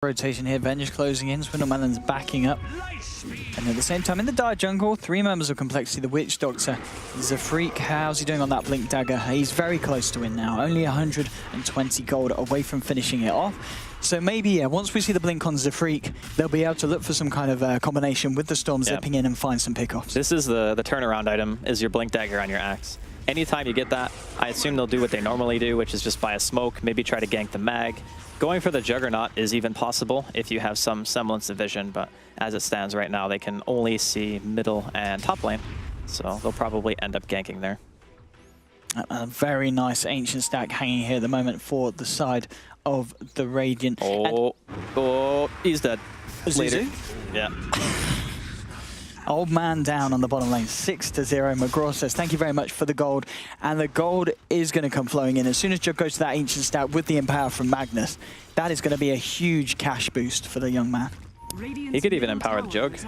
Rotation here, Vengeance closing in, Swindlemelon's backing up. And at the same time, in the Dire Jungle, 3 members of Complexity, the Witch Doctor, Zafreak. How's he doing on that Blink Dagger? He's very close to win now, only 120 gold away from finishing it off. So maybe, yeah, once we see the Blink on Zafreak, they'll be able to look for some kind of combination with the Storm zipping in and find some pickoffs. This is the turnaround item, is your Blink Dagger on your axe. Anytime you get that, I assume they'll do what they normally do, which is just buy a smoke, maybe try to gank the mag. Going for the Juggernaut is even possible if you have some semblance of vision, but as it stands right now, they can only see middle and top lane, so they'll probably end up ganking there. A very nice Ancient stack hanging here at the moment for the side of the Radiant. Oh, he's dead. Later. Yeah. Old man down on the bottom lane, 6-0. McGraw says, thank you very much for the gold. And the gold is going to come flowing in. As soon as Jug goes to that Ancient stack with the Empower from Magnus, that is going to be a huge cash boost for the young man. He could even empower the Jug.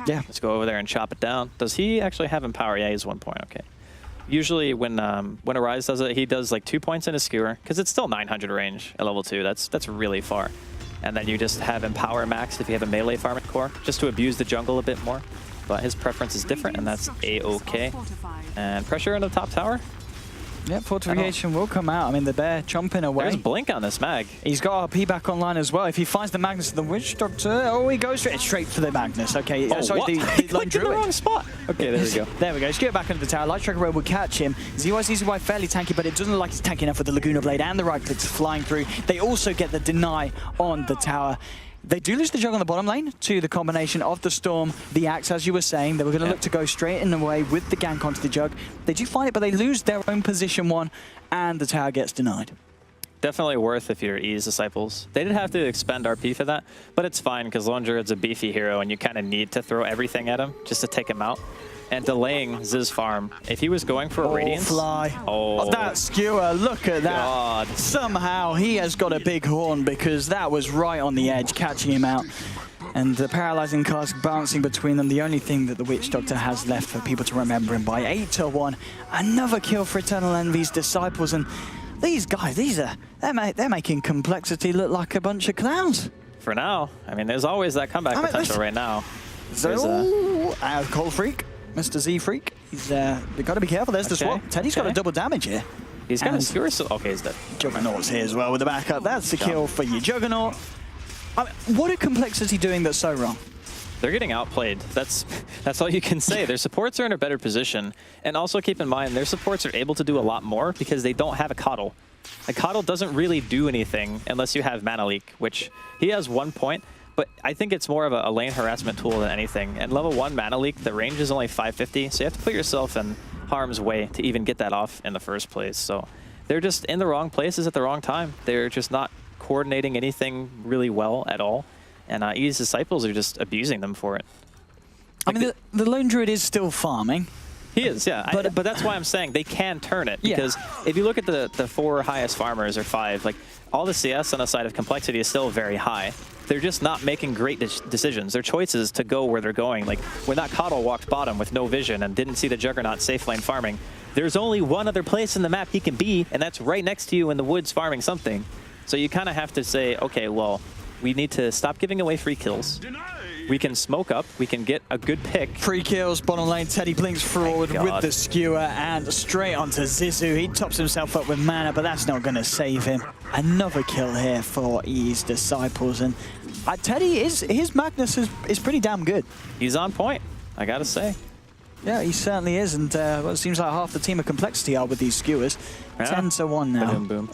Yeah. Let's go over there and chop it down. Does he actually have Empower? Yeah, he's 1 point, okay. Usually when Arise does it, he does like 2 points in his Skewer, because it's still 900 range at level 2. That's really far. And then you just have Empower maxed if you have a melee farming core, just to abuse the jungle a bit more. But his preference is different, and that's A-OK. And pressure on the top tower. Yeah, fortification will come out. I mean, the bear chomping away. There's Blink on this mag. He's got RP back online as well. If he finds the Magnus of the Witch Doctor, oh, he goes straight for the Magnus. Okay, oh, sorry, what? the Lone Druid. In the wrong spot. Okay, there we go. There we go. Let's get back into the tower. Light Striker Road will catch him. ZYZY fairly tanky, but it doesn't look like it's tanky enough with the Laguna Blade and the right clicks flying through. They also get the deny on the tower. They do lose the Jug on the bottom lane to the combination of the Storm, the Axe, as you were saying. They were going to look to go straight in the way with the gank onto the Jug. They do find it, but they lose their own position one, and the tower gets denied. Definitely worth if you're E's Disciples. They did have to expend RP for that, but it's fine because Lone Druid's a beefy hero, and you kind of need to throw everything at him just to take him out. And delaying Ziz farm. If he was going for a Radiance... Fly. Oh, that skewer, look at that. God. Somehow he has got a big horn because that was right on the edge, catching him out. And the paralyzing cask bouncing between them, the only thing that the Witch Doctor has left for people to remember him by. 8-1. Another kill for Eternal Envy's Disciples. And these guys, they're making Complexity look like a bunch of clowns. For now. I mean, there's always that comeback potential right now. So, Cold Freak. Mr. Z Freak, he's got to be careful. There's the swap. Teddy's got a double damage here. He's got a skewer. Okay, he's dead. Juggernaut's here as well with the backup. That's the kill for you, Juggernaut. I mean, what are Complexity doing that's so wrong? They're getting outplayed. That's all you can say. Their supports are in a better position, and also keep in mind their supports are able to do a lot more because they don't have a Coddle. A Coddle doesn't really do anything unless you have Mana Leak, which he has 1 point. But I think it's more of a lane harassment tool than anything. And level 1 Mana Leak, the range is only 550, so you have to put yourself in harm's way to even get that off in the first place. So they're just in the wrong places at the wrong time. They're just not coordinating anything really well at all. And E's Disciples are just abusing them for it. Like I mean, the Lone Druid is still farming. He is, yeah. But that's why I'm saying they can turn it. Because if you look at the 4 highest farmers, or 5, like all the CS on the side of Complexity is still very high. They're just not making great decisions. Their choices to go where they're going. Like when that Coddle walked bottom with no vision and didn't see the Juggernaut safe lane farming, there's only one other place in the map he can be, and that's right next to you in the woods farming something. So you kind of have to say, okay, well, we need to stop giving away free kills. We can smoke up, we can get a good pick. Free kills, bottom lane, Teddy blinks forward with the skewer and straight onto Zizou. He tops himself up with mana, but that's not going to save him. Another kill here for E's Disciples. And Teddy, his Magnus is pretty damn good. He's on point, I gotta say. Yeah, he certainly is. And well, it seems like half the team of Complexity are with these skewers. Yeah. 10-1 now. Boom, boom.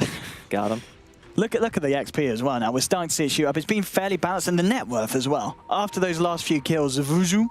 Got him. Look at the XP as well now. We're starting to see it shoot up. It's been fairly balanced, and the net worth as well. After those last few kills, Vuju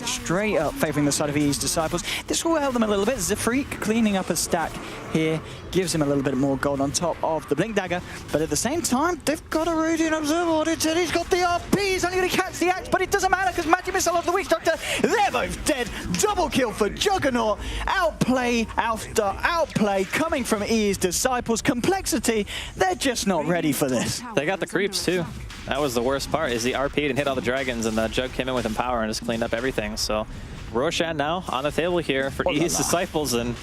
straight up favoring the side of E's Disciples. This will help them a little bit. Zafreak cleaning up a stack here gives him a little bit more gold on top of the Blink Dagger. But at the same time, they've got a Radiant Observer. He's got the RP. He's only going to catch the Axe, but it doesn't matter because Magic Missile of the Witch Doctor, they're both dead. Double kill for Juggernaut. Outplay after outplay coming from E's Disciples. Complexity, they're just not ready for this. They got the creeps too. That was the worst part, is he RP'd and hit all the dragons, and the Jug came in with Empower and just cleaned up everything. So Roshan now on the table here for E's Disciples, and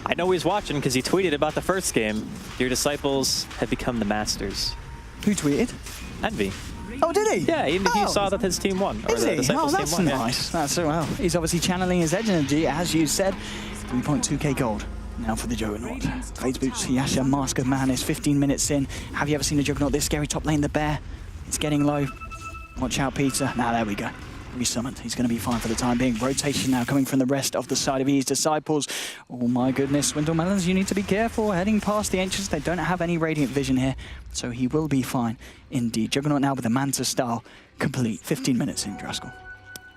I know he's watching because he tweeted about the first game. Your Disciples have become the masters. Who tweeted? Envy. Oh, did he? Yeah, he saw that his team won. Or Is the he? Disciples Oh, that's team won. nice. That's so well. He's obviously channeling his energy, as you said. 3.2k gold. Now for the Juggernaut. Fades Boots, Yasha, Mask of Madness, 15 minutes in. Have you ever seen a Juggernaut this scary? Top lane, the bear. It's getting low. Watch out, Peter. Now, there we go. Resummoned. He's going to be fine for the time being. Rotation now coming from the rest of the side of E's Disciples. Oh my goodness, Swindle Melons, you need to be careful. Heading past the Ancients, they don't have any Radiant Vision here, so he will be fine indeed. Juggernaut now with the Manta style complete. 15 minutes in, Driscoll.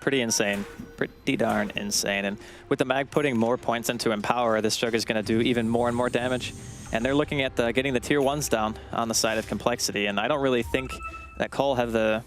Pretty insane. Pretty darn insane. And with the Mag putting more points into Empower, this Jug is going to do even more and more damage. And they're looking at getting the tier 1s down on the side of Complexity. And I don't really think that Cole have the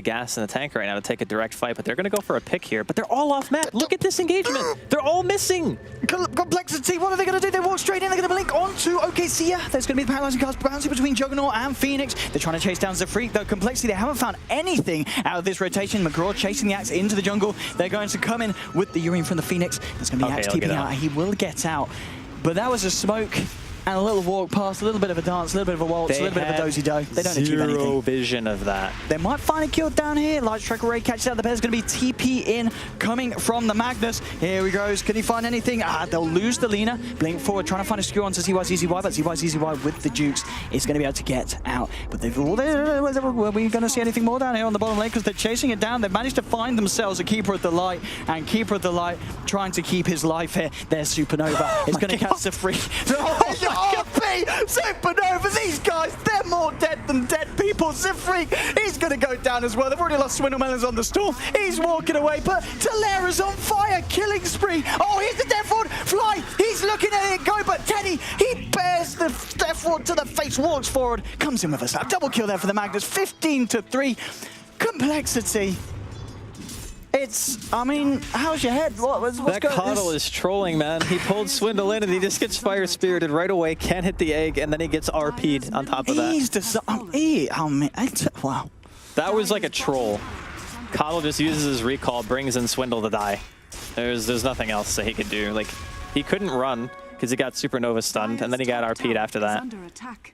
gas in the tank right now to take a direct fight, but they're going to go for a pick here. But they're all off map. Look at this engagement. They're all missing. Complexity, what are they going to do? They walk straight in. They're going to blink onto OKC. There's going to be the paralyzing cast bouncing between Juggernaut and Phoenix. They're trying to chase down Zafreak, though. Complexity, they haven't found anything out of this rotation. McGraw chasing the Axe into the jungle. They're going to come in with the Urine from the Phoenix. There's going to be Axe TPing out. He will get out. But that was a smoke and a little walk past, a little bit of a dance, a little bit of a waltz, a little bit of a dozy-do. They don't achieve anything. Zero vision of that. They might find a kill down here. Light Strike Array catches out the bear's going to be TP in, coming from the Magnus. Here he goes. Can he find anything? They'll lose the Lina. Blink forward, trying to find a skew onto ZYZZY, but ZYZZY with the Jukes is going to be able to get out. But they've all... Are we going to see anything more down here on the bottom lane? Because they're chasing it down. They've managed to find themselves a Keeper of the Light, and Keeper of the Light trying to keep his life here. There's Supernova. It's going to catch the free. Supernova, these guys, they're more dead than dead people. Zafreak, he's going to go down as well. They've already lost Swindle Melons on the Storm. He's walking away, but Talera's on fire. Killing spree. Oh, here's the Death Ward. Fly. He's looking at it go, but Teddy, he bears the Death Ward to the face, walks forward, comes in with a slap. Double kill there for the Magnus. 15-3. Complexity. I mean, how's your head? What's that Coddle is trolling, man. He pulled Swindle in and he just gets Fire Spirited right away, can't hit the egg, and then he gets RP'd on top of that. Wow. That was like a troll. Coddle just uses his recall, brings in Swindle to die. There's nothing else that he could do. Like, he couldn't run because he got Supernova stunned, and then he got RP'd after that.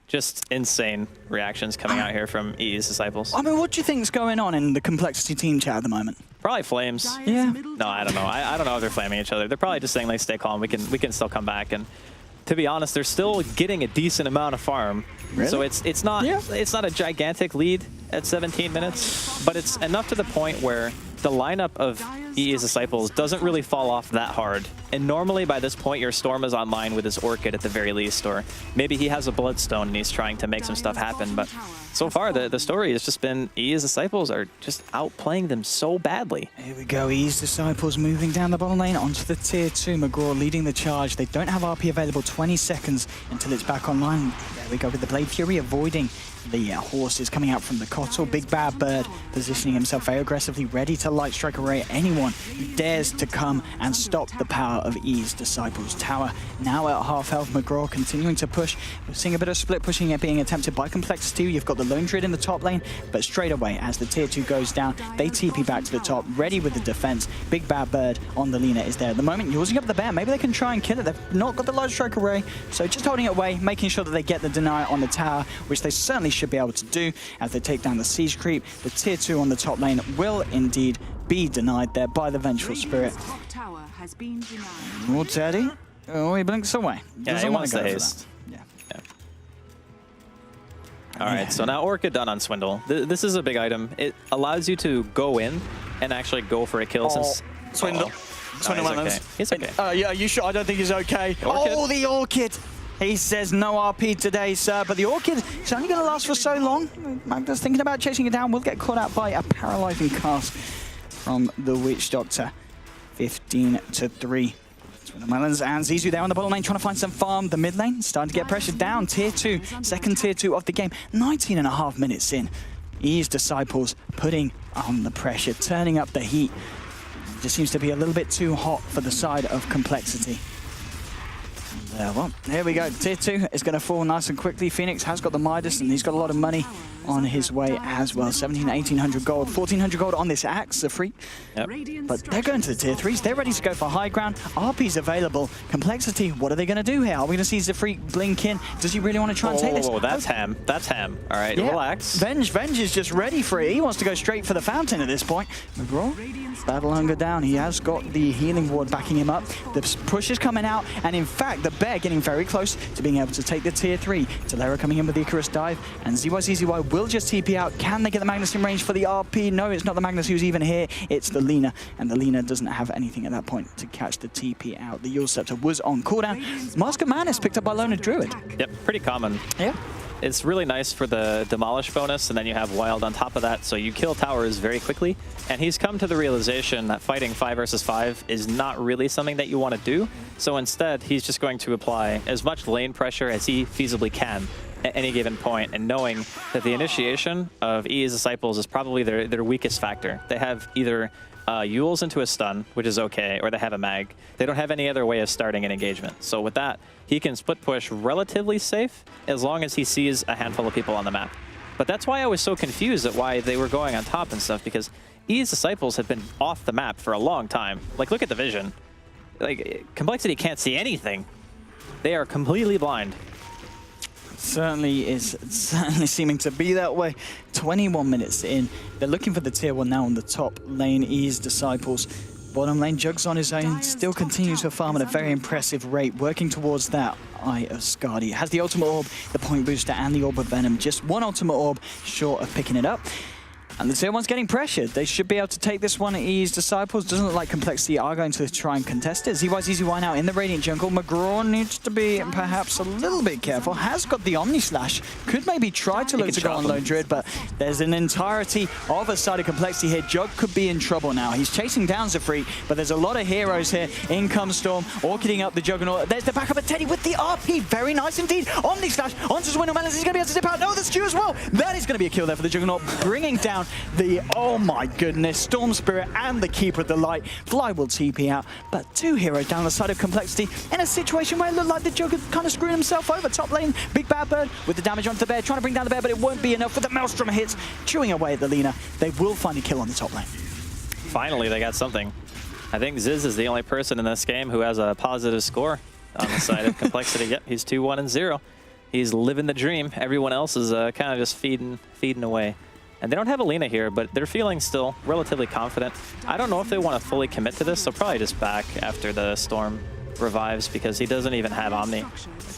Just insane reactions coming out here from E's Disciples. I mean, what do you think's going on in the Complexity team chat at the moment? Probably flames. Yeah. No, I don't know. I don't know if they're flaming each other. They're probably just saying, like, stay calm. We can still come back. And to be honest, they're still getting a decent amount of farm. Really? So it's not a gigantic lead at 17 minutes, but it's enough to the point where the lineup of EA's Disciples doesn't really fall off that hard. And normally by this point, your Storm is online with his Orchid at the very least, or maybe he has a Bloodstone and he's trying to make some stuff happen. But so far, the story has just been EA's Disciples are just outplaying them so badly. Here we go, EA's Disciples moving down the bottom lane onto the tier 2. McGraw leading the charge. They don't have RP available. 20 seconds until it's back online. There we go with the Blade Fury avoiding the horses coming out from the Cottle. Big Bad Bird positioning himself very aggressively, ready to Light Strike Array anyone who dares to come and stop the power of E's Disciples. Tower now at half health. McGraw continuing to push. We're seeing a bit of split pushing it being attempted by Complexity. You've got the Lone Druid in the top lane, but straight away as the tier 2 goes down, they TP back to the top, ready with the defense. Big Bad Bird on the Lina is there at the moment, using up the bear. Maybe they can try and kill it. They've not got the Light Strike Array, so just holding it away, making sure that they get the deny on the tower, which they certainly should be able to do as they take down the Siege Creep. The tier 2 on the top lane will indeed be denied there by the Vengeful Spirit. Oh, Teddy. Oh, he blinks away. Yeah, he wants to haste. Yeah. All right, so now Orchid done on Swindle. This is a big item. It allows you to go in and actually go for a kill since... Swindle. Swindle okay. He's okay. Yeah, you sure? I don't think he's okay. Orchid. Oh, the Orchid. He says no RP today, sir, but the Orchid is only going to last for so long. Magnus thinking about chasing it down, will get caught out by a paralyzing cast from the Witch Doctor. 15-3. Swindle Melons and Zizou there on the bottom lane trying to find some farm. The mid lane starting to get pressured down. Tier 2, second tier 2 of the game. 19.5 minutes in. E's Disciples putting on the pressure, turning up the heat. Just seems to be a little bit too hot for the side of Complexity. Yeah, well, here we go. Tier 2 is going to fall nice and quickly. Phoenix has got the Midas, and he's got a lot of money on his way as well. 1,800 gold, 1,400 gold on this axe, the free. Yep. But they're going to the tier 3s. They're ready to go for high ground. RP's available. Complexity, what are they going to do here? Are we going to see Zafreak blink in? Does he really want to try and take this? Oh, that's ham. That's ham. All right, yeah. Relax. Venge is just ready for it. He wants to go straight for the fountain at this point. McGraw, battle hunger down. He has got the healing ward backing him up. The push is coming out, and in fact, the bear getting very close to being able to take the tier 3. Talera coming in with the Icarus dive, and ZYZZY will just TP out. Can they get the Magnus in range for the RP? No, it's not the Magnus who's even here. It's the Lina, and the Lina doesn't have anything at that point to catch the TP out. The Yule Scepter was on cooldown. Mask of Madness picked up by Lona Druid. Yep, pretty common. Yeah. It's really nice for the demolish bonus, and then you have wild on top of that, so you kill towers very quickly. And he's come to the realization that fighting 5 versus 5 is not really something that you want to do. So instead, he's just going to apply as much lane pressure as he feasibly can at any given point, and knowing that the initiation of EA's Disciples is probably their weakest factor. They have either Yules into a stun, which is okay, or they have a mag. They don't have any other way of starting an engagement. So with that, he can split push relatively safe as long as he sees a handful of people on the map. But that's why I was so confused at why they were going on top and stuff, because EA's Disciples have been off the map for a long time. Like, look at the vision. Like, Complexity can't see anything. They are completely blind. Certainly seeming to be that way. 21 minutes in. They're looking for the tier 1 now on the top lane. EA's Disciples. Bottom lane, Jugs on his own, still continues to farm at a very impressive rate, working towards that Eye of Skadi. Has the ultimate orb, the point booster, and the orb of venom. Just one ultimate orb short of picking it up. And the tier 1's getting pressured. They should be able to take this one. EA's Disciples doesn't look like Complexity are going to try and contest it. ZYZZY now in the Radiant jungle. McGraw needs to be perhaps a little bit careful. Has got the Omni Slash. Could maybe try to look to go on Lone Druid, but there's an entirety of a side of Complexity here. Jug could be in trouble now. He's chasing down Zafreak, but there's a lot of heroes here. In comes Storm, orchiding up the Juggernaut. There's the backup of Teddy with the RP. Very nice indeed. Omni Slash onto Swindle Melons. He's going to be able to zip out. No, the Stew as well. That is going to be a kill there for the Juggernaut, bringing down the, oh my goodness, Storm Spirit and the Keeper of the Light. Fly will TP out, but two heroes down the side of Complexity in a situation where it looked like the Jugger kind of screwed himself over. Top lane, Big Bad Bird with the damage onto the bear, trying to bring down the bear, but it won't be enough for the Maelstrom hits, chewing away at the Lina. They will find a kill on the top lane. Finally, they got something. I think Ziz is the only person in this game who has a positive score on the side of Complexity. Yep, he's 2-1-0. He's living the dream. Everyone else is kind of just feeding away. And they don't have a Lina here, but they're feeling still relatively confident. I don't know if they want to fully commit to this. They'll probably just back after the Storm revives because he doesn't even have Omni.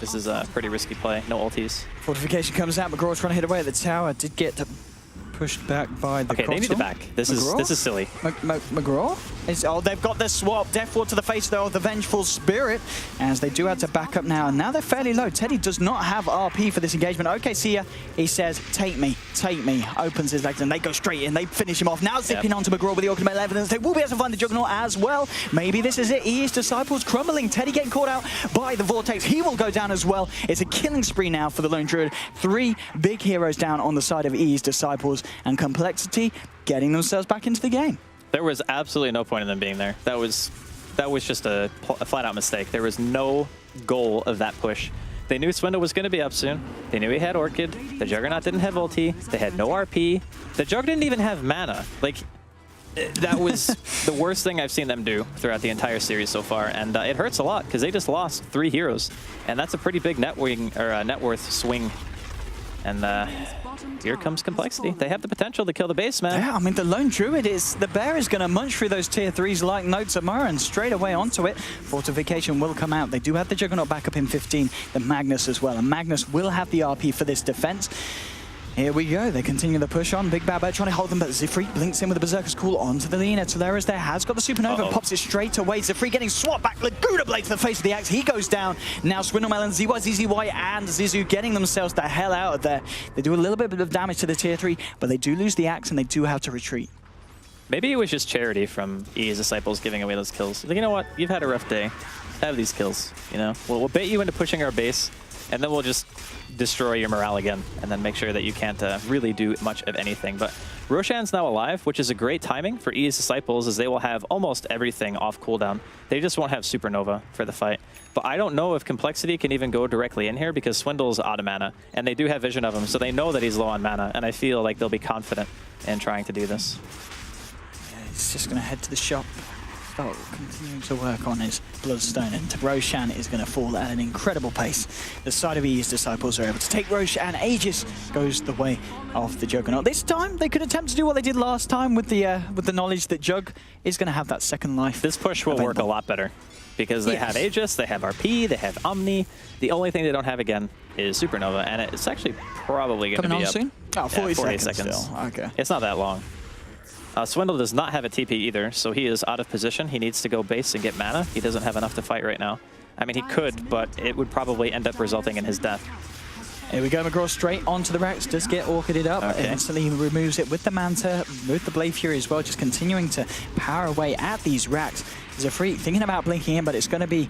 This is a pretty risky play. No ultis. Fortification comes out. McGraw's trying to hit away at the tower. Did get pushed back by the Okay, they need to back. This is silly. McGraw? Oh, they've got this swap. Death Ward to the face, though, of the Vengeful Spirit, as they do have to back up now. And now they're fairly low. Teddy does not have RP for this engagement. Okay, see ya. He says, take me, take me. Opens his legs, and they go straight in. They finish him off. Now zipping onto McGraw with the ultimate evidence. They will be able to find the Juggernaut as well. Maybe this is it. EA's Disciples crumbling. Teddy getting caught out by the Vortex. He will go down as well. It's a killing spree now for the Lone Druid. 3 big heroes down on the side of EA's Disciples, and Complexity getting themselves back into the game. There was absolutely no point in them being there. That was just a flat-out mistake. There was no goal of that push. They knew Swindle was going to be up soon. They knew he had Orchid. The Juggernaut didn't have ulti. They had no RP. The Jug didn't even have mana. Like, that was the worst thing I've seen them do throughout the entire series so far, and it hurts a lot because they just lost 3 heroes, and that's a pretty big net worth swing. And here comes Complexity. They have the potential to kill the base, man. Yeah, I mean, the Lone Druid is... The bear is going to munch through those tier 3s like no tomorrow and straight away onto it. Fortification will come out. They do have the Juggernaut back up in 15. The Magnus as well. And Magnus will have the RP for this defense. Here we go. They continue the push on. Big Bad Bird trying to hold them, but Zifri blinks in with the Berserker's Call onto the Lina. Talera's there, has got the Supernova and pops it straight away. Zifri getting swapped back. Laguna Blade to the face of the axe. He goes down. Now Swindle Melon, ZYZZY, and Zizu getting themselves the hell out of there. They do a little bit of damage to the tier 3, but they do lose the axe and they do have to retreat. Maybe it was just charity from EA's Disciples giving away those kills. Like, you know what? You've had a rough day. Have these kills, you know? We'll bait you into pushing our base. and then we'll just destroy your morale again, and then make sure that you can't really do much of anything. But Roshan's now alive, which is a great timing for EA's Disciples, as they will have almost everything off cooldown. They just won't have Supernova for the fight. But I don't know if Complexity can even go directly in here, because Swindle's out of mana, and they do have vision of him, so they know that he's low on mana, and I feel like they'll be confident in trying to do this. Yeah, he's just going to head to the shop. Start continuing to work on his Bloodstone, and Roshan is going to fall at an incredible pace. The side of EA's Disciples are able to take Roshan. Aegis goes the way of the Juggernaut. This time they could attempt to do what they did last time with the knowledge that Jug is going to have that second life. This push will work a lot better, because they have Aegis, they have RP, they have Omni. The only thing they don't have again is Supernova, and it's actually probably going to be up soon. Oh, 40 seconds. Still. Okay. It's not that long. Swindle does not have a TP either, so he is out of position. He needs to go base and get mana. He doesn't have enough to fight right now. I mean, he could, but it would probably end up resulting in his death. Here we go, McGraw straight onto the racks, does get orchided up, instantly removes it with the Manta, with the Blade Fury as well, just continuing to power away at these racks. He's a freak, thinking about blinking in, but it's going to be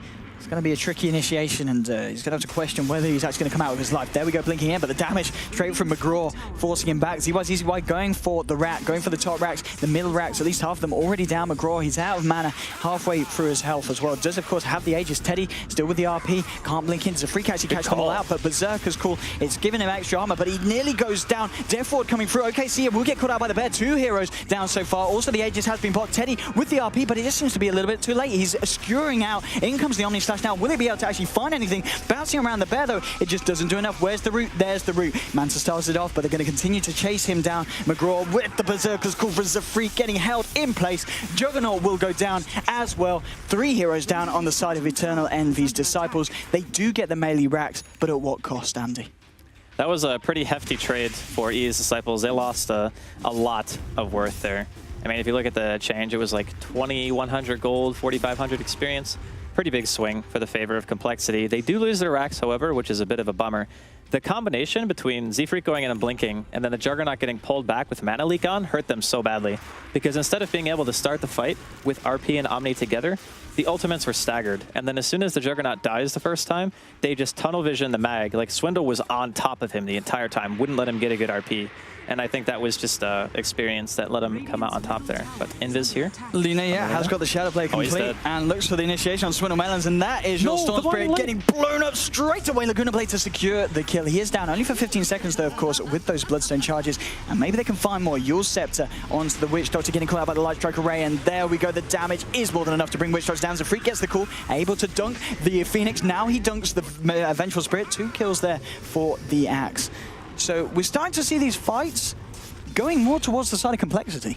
a tricky initiation, and he's going to have to question whether he's actually going to come out with his life. There we go, blinking in, but the damage straight from McGraw, forcing him back. ZY going for the rack, going for the top racks, the middle racks, at least half of them already down. McGraw, he's out of mana, halfway through his health as well. Does, of course, have the Aegis. Teddy still with the RP, can't blink in. It's a free catch, he catches them all out, but Berserker's cool. It's giving him extra armor, but he nearly goes down. Death Ward coming through. Okay, see, we'll get caught out by the bear. 2 heroes down so far. Also, the Aegis has been blocked. Teddy with the RP, but it just seems to be a little bit too late. He's skewering out. In comes the Omni Slash now. Will he be able to actually find anything? Bouncing around the bear, though, it just doesn't do enough. Where's the root? There's the root. Manta starts it off, but they're going to continue to chase him down. McGraw with the Berserker's call for Zafreak getting held in place. Juggernaut will go down as well. 3 heroes down on the side of Eternal Envy's Disciples. They do get the melee racks, but at what cost, Andy? That was a pretty hefty trade for EA's Disciples. They lost a lot of worth there. I mean, if you look at the change, it was like 2,100 gold, 4,500 experience. Pretty big swing for the favor of Complexity. They do lose their racks, however, which is a bit of a bummer. The combination between Z-Freak going in and blinking, and then the Juggernaut getting pulled back with Mana Leak on, hurt them so badly. Because instead of being able to start the fight with RP and Omni together, the ultimates were staggered. And then as soon as the Juggernaut dies the first time, they just tunnel vision the mag. Like, Swindle was on top of him the entire time, wouldn't let him get a good RP. And I think that was just experience that let him come out on top there. But Invis here. Luna, has got the Shadow Play complete and looks for the initiation on Swindle Melons, and that is your Storm Spirit getting blown up straight away. Laguna Blade to secure the kill. He is down only for 15 seconds though, of course, with those Bloodstone charges, and maybe they can find more. Yule Scepter onto the Witch Doctor, getting caught out by the Light Strike Array, and there we go. The damage is more than enough to bring Witch Doctor down. Zafreak gets the call, able to dunk the Phoenix. Now he dunks the Vengeful Spirit. 2 kills there for the Axe. So we're starting to see these fights going more towards the side of Complexity.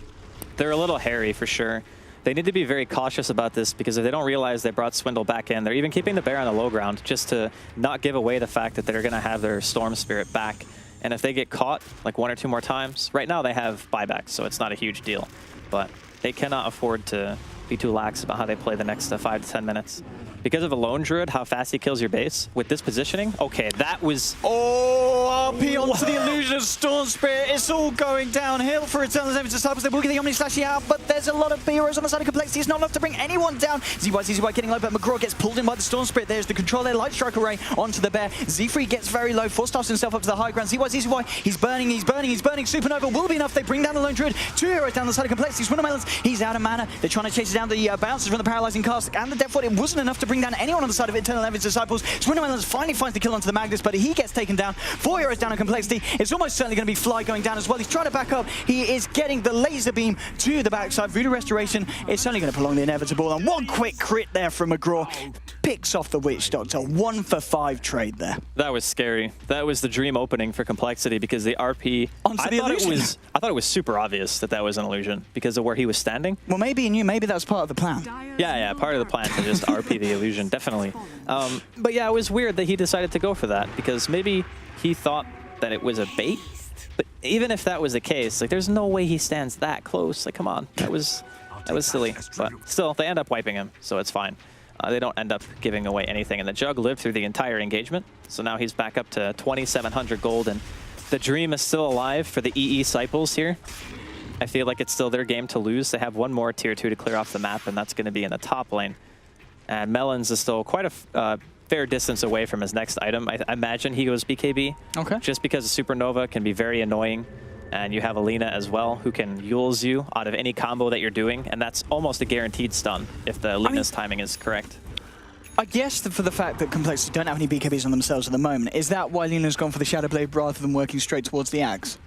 They're a little hairy for sure. They need to be very cautious about this, because if they don't realize they brought Swindle back in, they're even keeping the bear on the low ground just to not give away the fact that they're going to have their Storm Spirit back. And if they get caught like 1 or 2 more times, right now they have buybacks, so it's not a huge deal. But they cannot afford to be too lax about how they play the next 5 to 10 minutes. Because of a Lone Druid, how fast he kills your base, with this positioning, okay, that was... Oh, RP onto the Illusion of Storm Spirit. It's all going downhill for Eternal Envy's Disciples. They will get the Omni Slashing out, but there's a lot of heroes on the side of Complexity. It's not enough to bring anyone down. ZY getting low, but McGraw gets pulled in by the Storm Spirit. There's the control there, Light Strike Array onto the bear. Z3 gets very low, force-staffs himself up to the high ground. ZY, he's burning. Supernova will be enough. They bring down the Lone Druid. 2 heroes down the side of Complexity. Swindle Melons, he's out of mana. They're trying to chase down the bouncers from the Paralyzing Cast and the Death Ward. It wasn't enough to bring down anyone on the side of Eternal Envy's Disciples. Swindle Melons finally finds the kill onto the Magnus, but he gets taken down. 4 heroes down on Complexity. It's almost certainly going to be Fly going down as well. He's trying to back up. He is getting the laser beam to the backside. Voodoo Restoration is only going to prolong the inevitable. And one quick crit there from McGraw. Picks off the Witch Doctor. 1 for 5 trade there. That was scary. That was the dream opening for Complexity, because the RP... onto the illusion. I thought it was super obvious that that was an illusion because of where he was standing. Well, maybe he knew. Maybe that was part of the plan. Yeah, part of the plan to just RP the illusion, definitely. But yeah, it was weird that he decided to go for that, because maybe he thought that it was a bait. But even if that was the case, like, there's no way he stands that close. Like, come on, that was silly. But still, they end up wiping him, so it's fine. They don't end up giving away anything, and the Jug lived through the entire engagement. So now he's back up to 2,700 gold, and the dream is still alive for the EE Disciples here. I feel like it's still their game to lose. They have 1 more tier 2 to clear off the map, and that's going to be in the top lane. And Melons is still quite a fair distance away from his next item. I imagine he goes BKB. Okay. Just because a Supernova can be very annoying. And you have Alina as well, who can Yules you out of any combo that you're doing. And that's almost a guaranteed stun if the Alina's timing is correct. I guess for the fact that Complexity don't have any BKBs on themselves at the moment, is that why Lena's gone for the Shadow Blade rather than working straight towards the Axe?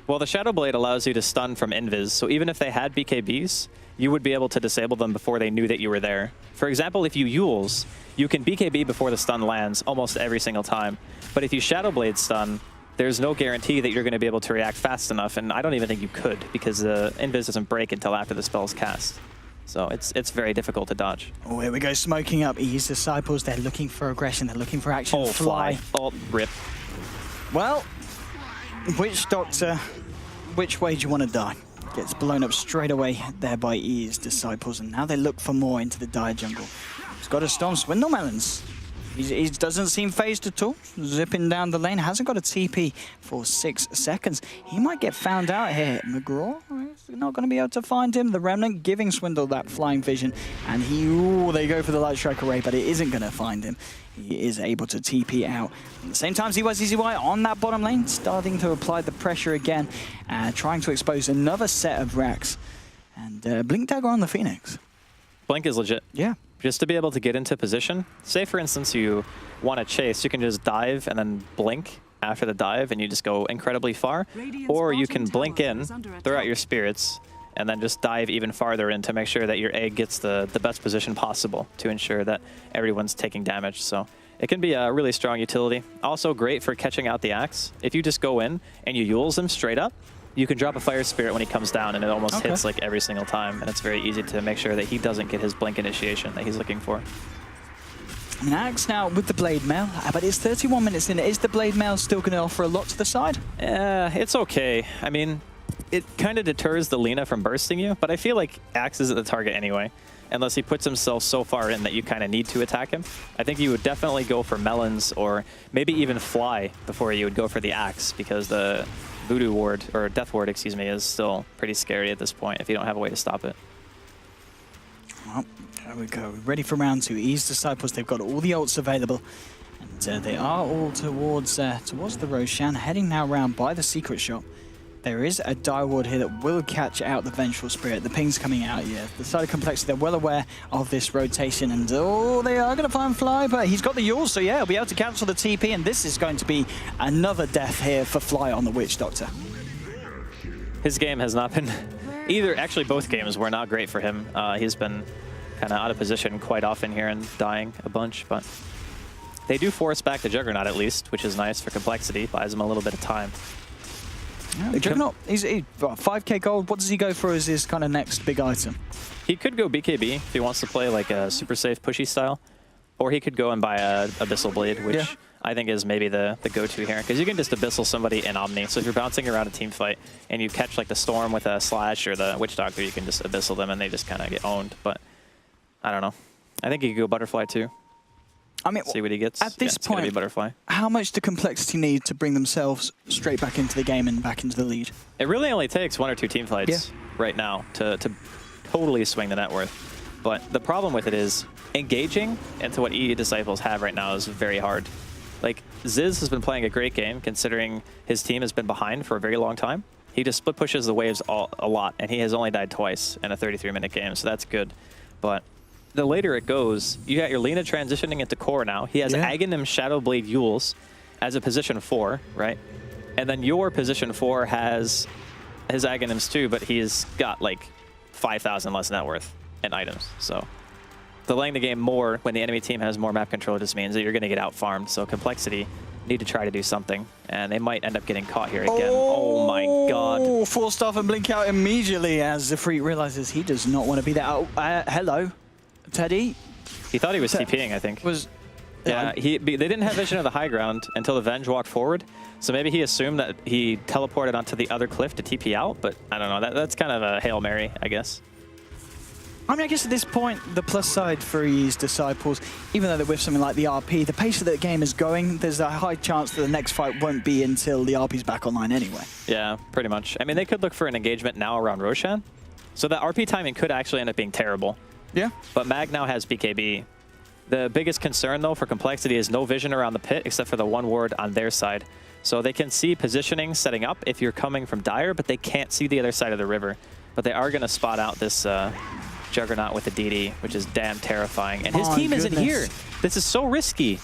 Well, the Shadow Blade allows you to stun from invis, so even if they had BKBs, you would be able to disable them before they knew that you were there. For example, if you Yules, you can BKB before the stun lands almost every single time. But if you Shadow Blade stun, there's no guarantee that you're going to be able to react fast enough, and I don't even think you could, because the invis doesn't break until after the spell's cast. So it's very difficult to dodge. Oh, here we go, smoking up. Ease Disciples, they're looking for aggression, they're looking for action. Oh, fly. Oh, rip. Well, Witch Doctor, which way do you want to die? Gets blown up straight away there by E's Disciples, and now they look for more into the dire jungle. He's got a Storm Swindle Melons. He doesn't seem phased at all, zipping down the lane, hasn't got a TP for 6 seconds. He might get found out here. McGraw is not going to be able to find him. The Remnant giving Swindle that flying vision, and they go for the Light Strike Array, but it isn't going to find him. He is able to TP out. At the same time, ZYZZY on that bottom lane, starting to apply the pressure again, trying to expose another set of racks. And Blink Dagger on the Phoenix. Blink is legit. Yeah. Just to be able to get into position. Say, for instance, you want to chase, you can just dive and then blink after the dive, and you just go incredibly far. Or you can blink in, throw out your spirits, and then just dive even farther in to make sure that your egg gets the best position possible to ensure that everyone's taking damage. So it can be a really strong utility. Also great for catching out the Axe. If you just go in and you Yules him straight up, you can drop a Fire Spirit when he comes down, and it almost hits like every single time. And it's very easy to make sure that he doesn't get his blink initiation that he's looking for. An Axe now with the Blade Mail, but it's 31 minutes in. Is the Blade Mail still going to offer a lot to the side? It's okay. I mean, it kind of deters the Lina from bursting you, but I feel like Axe isn't the target anyway, unless he puts himself so far in that you kind of need to attack him. I think you would definitely go for Melons or maybe even Fly before you would go for the Axe, because the Voodoo Ward, or Death Ward, excuse me, is still pretty scary at this point if you don't have a way to stop it. Well, there we go. Ready for round 2. Ease Disciples, they've got all the ults available. And they are all towards the Roshan, heading now round by the Secret Shop. There is a Dire Ward here that will catch out the Vengeful Spirit. The ping's coming out, yeah. The side of Complexity, they're well aware of this rotation, and they are going to find Fly, but he's got the Yules, so yeah, he'll be able to cancel the TP, and this is going to be another death here for Fly on the Witch Doctor. His game has not been either. Actually, both games were not great for him. He's been kind of out of position quite often here and dying a bunch, but they do force back the Juggernaut at least, which is nice for Complexity. Buys him a little bit of time. Yeah, the Juggernaut, he's 5k gold. What does he go for as his kind of next big item? He could go BKB if he wants to play like a super safe pushy style, or he could go and buy a Abyssal Blade, which I think is maybe the go-to here, because you can just Abyssal somebody in Omni. So if you're bouncing around a team fight and you catch like the Storm with a Slash or the Witch Doctor, you can just Abyssal them and they just kind of get owned. But I don't know. I think he could go Butterfly too. I mean, see what he gets. At this point, be Butterfly. How much do Complexity need to bring themselves straight back into the game and back into the lead? It really only takes 1 or 2 team fights right now to totally swing the net worth. But the problem with it is engaging into what E Disciples have right now is very hard. Like, Ziz has been playing a great game considering his team has been behind for a very long time. He just split pushes the waves a lot, and he has only died twice in a 33-minute game, so that's good. But the later it goes, you got your Lina transitioning into core now. He has Aghanim Shadowblade Yules as a position 4, right? And then your position 4 has his Aghanims too, but he's got like 5,000 less net worth in items. So delaying the game more when the enemy team has more map control just means that you're going to get out-farmed. So Complexity need to try to do something, and they might end up getting caught here again. Oh my god. Forced off and blink out immediately as the Freak realizes he does not want to be there. Oh, hello. Teddy? He thought he was TPing, I think. Yeah, they didn't have vision of the high ground until the Venge walked forward. So maybe he assumed that he teleported onto the other cliff to TP out, but I don't know. That's kind of a Hail Mary, I guess. I mean, I guess at this point, the plus side for E's Disciples, even though they're with something like the RP, the pace of the game is going, there's a high chance that the next fight won't be until the RP's back online anyway. Yeah, pretty much. I mean, they could look for an engagement now around Roshan. So that RP timing could actually end up being terrible. Yeah. But Mag now has BKB. The biggest concern, though, for Complexity is no vision around the pit except for the one ward on their side. So they can see positioning setting up if you're coming from Dire, but they can't see the other side of the river. But they are going to spot out this Juggernaut with the DD, which is damn terrifying. And his team isn't here. This is so risky.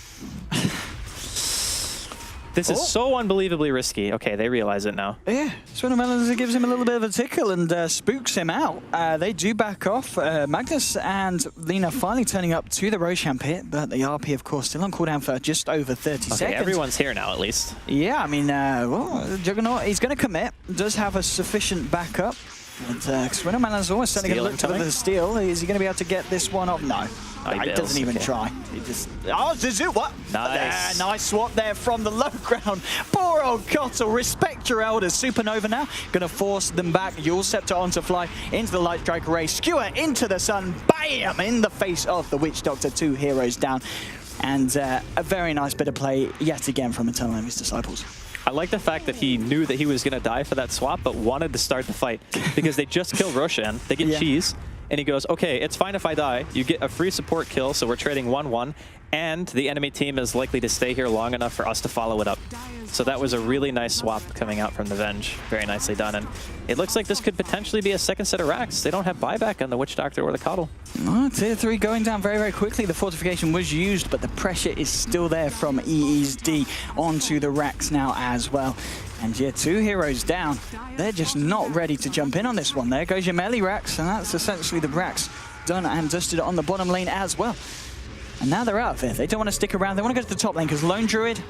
This is so unbelievably risky. Okay, they realize it now. Yeah, Swindlemelons gives him a little bit of a tickle and spooks him out. They do back off. Magnus and Lena finally turning up to the Roshan pit, but the RP, of course, still on cooldown for just over 30 seconds. Everyone's here now, at least. Yeah, I mean, well, Juggernaut, he's going to commit. Does have a sufficient backup. And Swindlemelons always certainly going to look to the steal. Is he going to be able to get this one off? No. He doesn't even try. He just... Oh, Zuzu, what? Nice. Nice swap there from the low ground. Poor old Kotl, respect your elders. Supernova now, going to force them back. Yule Scepter onto Fly, into the Light Strike Array. Skewer into the sun, bam! In the face of the Witch Doctor, 2 heroes down. And a very nice bit of play yet again from Eternal Enemy's Disciples. I like the fact that he knew that he was going to die for that swap, but wanted to start the fight because they just killed Roshan. They get cheese. And he goes, okay, it's fine if I die. You get a free support kill, so we're trading 1-1. And the enemy team is likely to stay here long enough for us to follow it up. So that was a really nice swap coming out from the Venge. Very nicely done. And it looks like this could potentially be a second set of racks. They don't have buyback on the Witch Doctor or the Coddle. Oh, tier 3 going down very, very quickly. The fortification was used, but the pressure is still there from EE's D onto the racks now as well. And yeah, 2 heroes down. They're just not ready to jump in on this one. There goes your melee racks, and that's essentially the racks done and dusted on the bottom lane as well. And now they're out of here. They don't want to stick around. They want to go to the top lane because Lone Druid,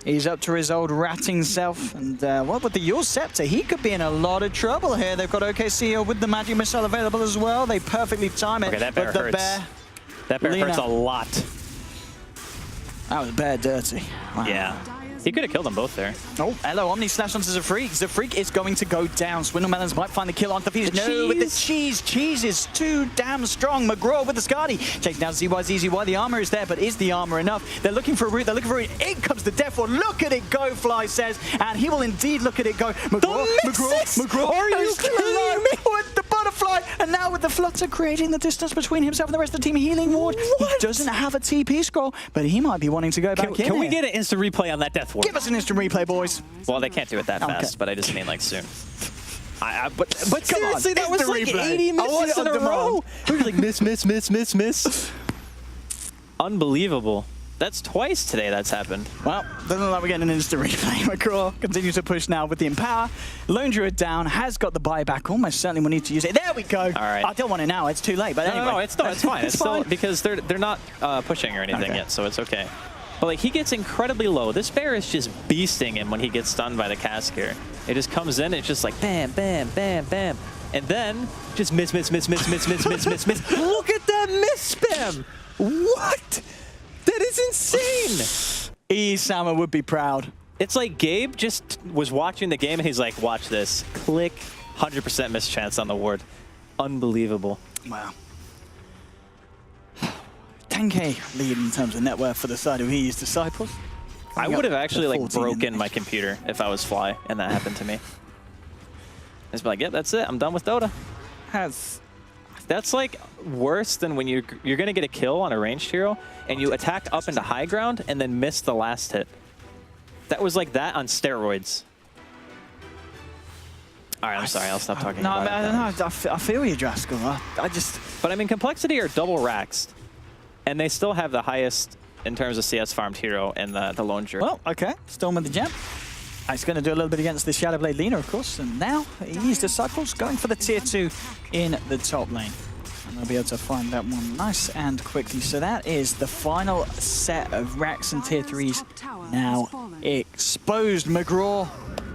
he's up to his old ratting self. And what with the Yule Scepter, he could be in a lot of trouble here. They've got OKC with the Magic Missile available as well. They perfectly time it. Okay, that bear hurts. That bear hurts a lot. That was bear dirty. Wow. Yeah. He could have killed them both there. Oh, hello, Omni slash onto Zafreak. Zafreak is going to go down. Swindlemelons might find the kill on the Fuse. No, with the cheese. Cheese is too damn strong. McGraw with the Skadi. Chasing down ZYZZY. The armor is there, but is the armor enough? They're looking for a route. They're looking for it. In comes the Death Ward. Look at it go, Fly says. And he will indeed look at it go. McGraw. Are you kidding me? With the butterfly. And now with the Flutter creating the distance between himself and the rest of the team. Healing Ward. What? He doesn't have a TP scroll, but he might be wanting to go back in. Can we get an instant replay on that Death Ward? Give us an instant replay, boys. Well, they can't do it that fast, but I just mean like soon. But seriously, that was like 80 misses in a row. It was like miss. Unbelievable. That's twice today that's happened. Well, doesn't look like we're getting an instant replay. McCraw continues to push now with the Empower. Lone Druid down, has got the buyback. Almost certainly will need to use it. There we go. All right. I don't want it now. It's too late. But anyway. No, it's fine. It's still because they're not pushing or anything yet, so it's okay. But like he gets incredibly low. This bear is just beasting him when he gets stunned by the cask here. It just comes in, it's just like bam, bam, bam, bam. And then just miss. Look at that miss spam! What? That is insane! Sama would be proud. It's like Gabe just was watching the game and he's like, watch this. Click, 100% miss chance on the ward. Unbelievable. Wow. 10k lead in terms of net worth for the side of EE's Disciples. I would have actually like broken my computer if I was Fly and that happened to me. Just be like, yeah, that's it. I'm done with Dota. That's like worse than when you're gonna get a kill on a ranged hero and you attack up into high ground and then miss the last hit. That was like that on steroids. All right, I'm sorry. I'll stop talking about it. No, I feel you, Draskell. But I mean, Complexity are double raxed. And they still have the highest in terms of CS farmed hero in the Lone Druid. Well, okay. Storm with the gem. He's going to do a little bit against the Shadowblade Lena, of course. And now EE's Disciples going for the tier 2 in the top lane. And they'll be able to find that one nice and quickly. So that is the final set of racks and tier 3s now exposed. McGraw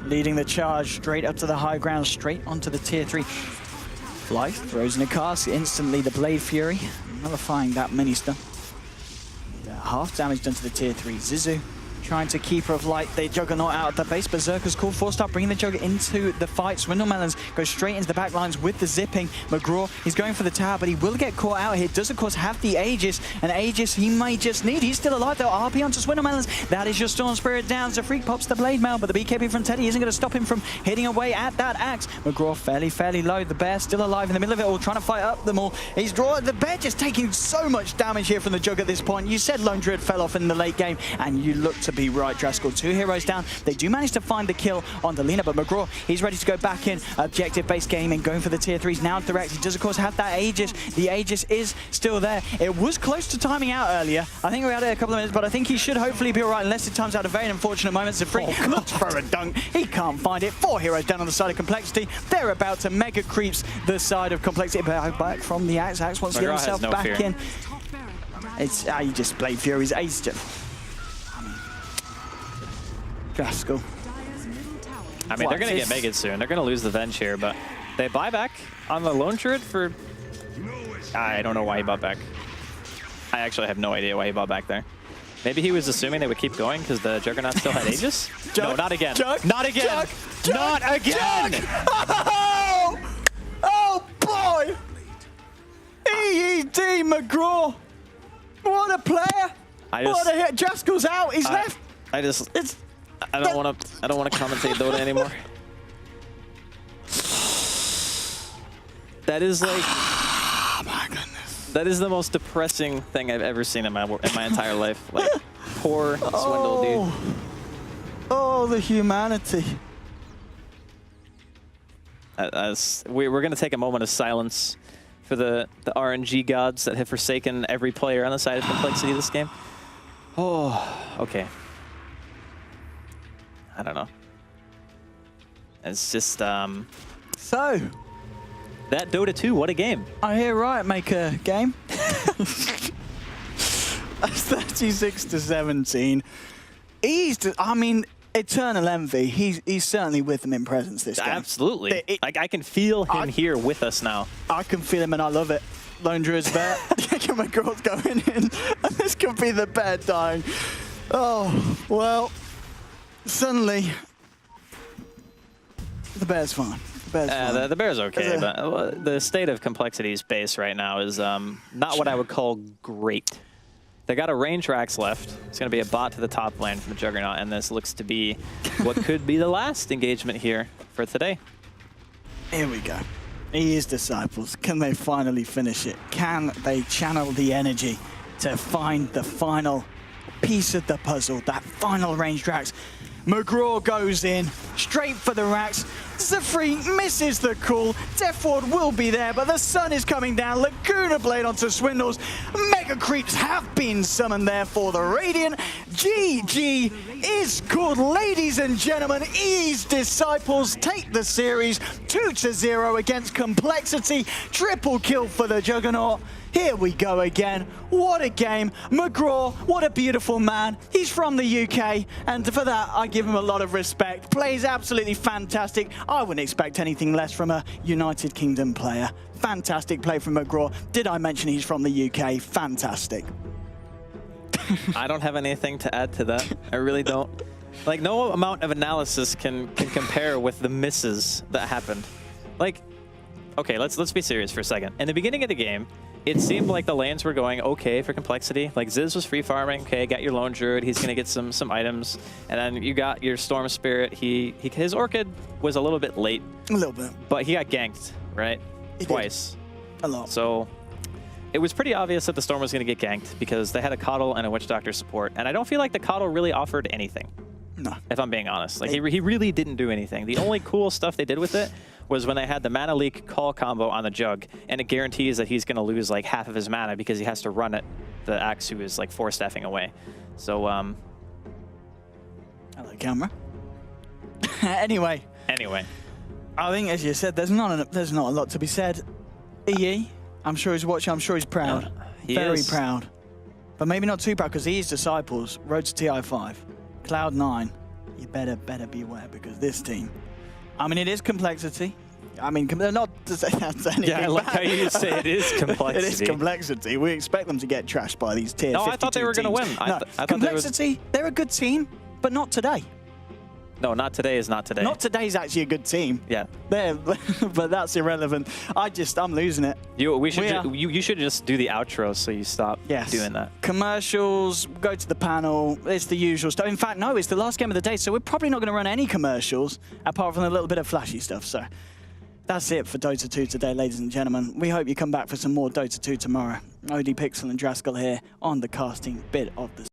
leading the charge straight up to the high ground, straight onto the tier 3. Fly throws in a cast, instantly the Blade Fury, nullifying that mini stun. Half damage done to the tier 3 Zizu. trying to keep her of light. The Juggernaut out of the base. Berserker's called for. Start bringing the Jugger into the fight. Swindlemelons goes straight into the back lines with the zipping. McGraw, he's going for the tower, but he will get caught out here. Does, of course, have the Aegis. And Aegis he may just need. He's still alive, though. RP onto Swindlemelons. That is your Storm Spirit down. Zafreak pops the Blade Mail, but the BKB from Teddy isn't going to stop him from hitting away at that axe. McGraw fairly low. The Bear still alive in the middle of it all, trying to fight up them all. He's drawn. The Bear just taking so much damage here from the Jug at this point. You said Lone Druid fell off in the late game, and you look to be right, Draskell. 2 heroes down. They do manage to find the kill on Delina, but McGraw, he's ready to go back in. Objective-based gaming, going for the tier 3s now direct. He does, of course, have that Aegis. The Aegis is still there. It was close to timing out earlier. I think we had it a couple of minutes, but I think he should hopefully be all right, unless it times out a very unfortunate moment. Zafreak looks for a dunk. He can't find it. 4 heroes down on the side of Complexity. They're about to mega creeps the side of Complexity. Back from the Axe. Axe wants to get himself back in. It's he just Blade Fury's Ace. Draskell. I mean, they're going to get megaed soon. They're going to lose the Venge here, but they buy back on the Lone Druid for... I don't know why he bought back. I actually have no idea why he bought back there. Maybe he was assuming they would keep going because the Juggernaut still had Aegis? No, not again. Not again. Not again. Oh boy! EED McGraw. What a player! What a hit! Draskell's out. He's left. I don't want to commentate Dota anymore. That is like. Oh my goodness. That is the most depressing thing I've ever seen in my entire life. Like, poor Swindle, dude. Oh, the humanity. We're going to take a moment of silence for the RNG gods that have forsaken every player on the side of Complexity this game. Oh, okay. I don't know. It's just, So, that Dota 2, what a game. I hear right, make a game. That's 36-17. I mean, Eternal Envy, he's certainly with them in presence this game. Absolutely. I can feel him here with us now. I can feel him and I love it. Lone Druid's bet. McGraw's going in. And this could be the bet dying. Oh, well, suddenly, the Bear's fine. The Bear's okay, but the state of Complexity's base right now is not what I would call great. They got a range Rax left. It's going to be a bot to the top lane from the Juggernaut, and this looks to be what could be the last engagement here for today. Here we go. His disciples. Can they finally finish it? Can they channel the energy to find the final piece of the puzzle, that final range Rax? McGraw goes in, straight for the Rax. Zafreak misses the call. Death Ward will be there, but the sun is coming down. Laguna Blade onto Swindles. Mega creeps have been summoned there for the Radiant. GG is called, ladies and gentlemen. E's disciples take the series 2-0 against Complexity. Triple kill for the Juggernaut. Here we go again. What a game. McGraw, what a beautiful man. He's from the UK, and for that, I give him a lot of respect. Plays absolutely fantastic. I wouldn't expect anything less from a United Kingdom player. Fantastic play from McGraw. Did I mention he's from the UK? Fantastic. I don't have anything to add to that. I really don't. Like, no amount of analysis can compare with the misses that happened. Like, okay, let's be serious for a second. In the beginning of the game, it seemed like the lanes were going okay for Complexity. Like, Ziz was free farming. Okay, got your Lone Druid. He's gonna get some items, and then you got your Storm Spirit. His Orchid was a little bit late. A little bit. But he got ganked, right? Twice. A lot. So it was pretty obvious that the Storm was gonna get ganked because they had a Coddle and a Witch Doctor support, and I don't feel like the Coddle really offered anything. No. If I'm being honest. Like, he really didn't do anything. The only cool stuff they did with it was when they had the Mana Leak call combo on the Jug, and it guarantees that he's going to lose like half of his mana because he has to run it, the Axe who is like 4-staffing away. So, hello, camera. Anyway. I think, as you said, there's not a lot to be said. EE, I'm sure he's watching, I'm sure he's proud. Very proud. But maybe not too proud, because he's disciples, road to TI5, Cloud9. You better beware, because this team, I mean, it is Complexity. I mean, they're not to say that's anything Yeah, I like bad. how you say it is complexity. It is complexity. We expect them to get trashed by these tier 52 No, I thought they were going to win. No, I thought complexity, they're a good team, but not today. No, not today is not today. Not today's actually a good team. Yeah. But that's irrelevant. I'm losing it. You should just do the outro so you stop doing that. Commercials, go to the panel. It's the usual stuff. In fact, no, it's the last game of the day, so we're probably not going to run any commercials apart from a little bit of flashy stuff. So that's it for Dota 2 today, ladies and gentlemen. We hope you come back for some more Dota 2 tomorrow. OD Pixel and Draskell here on the casting bit of the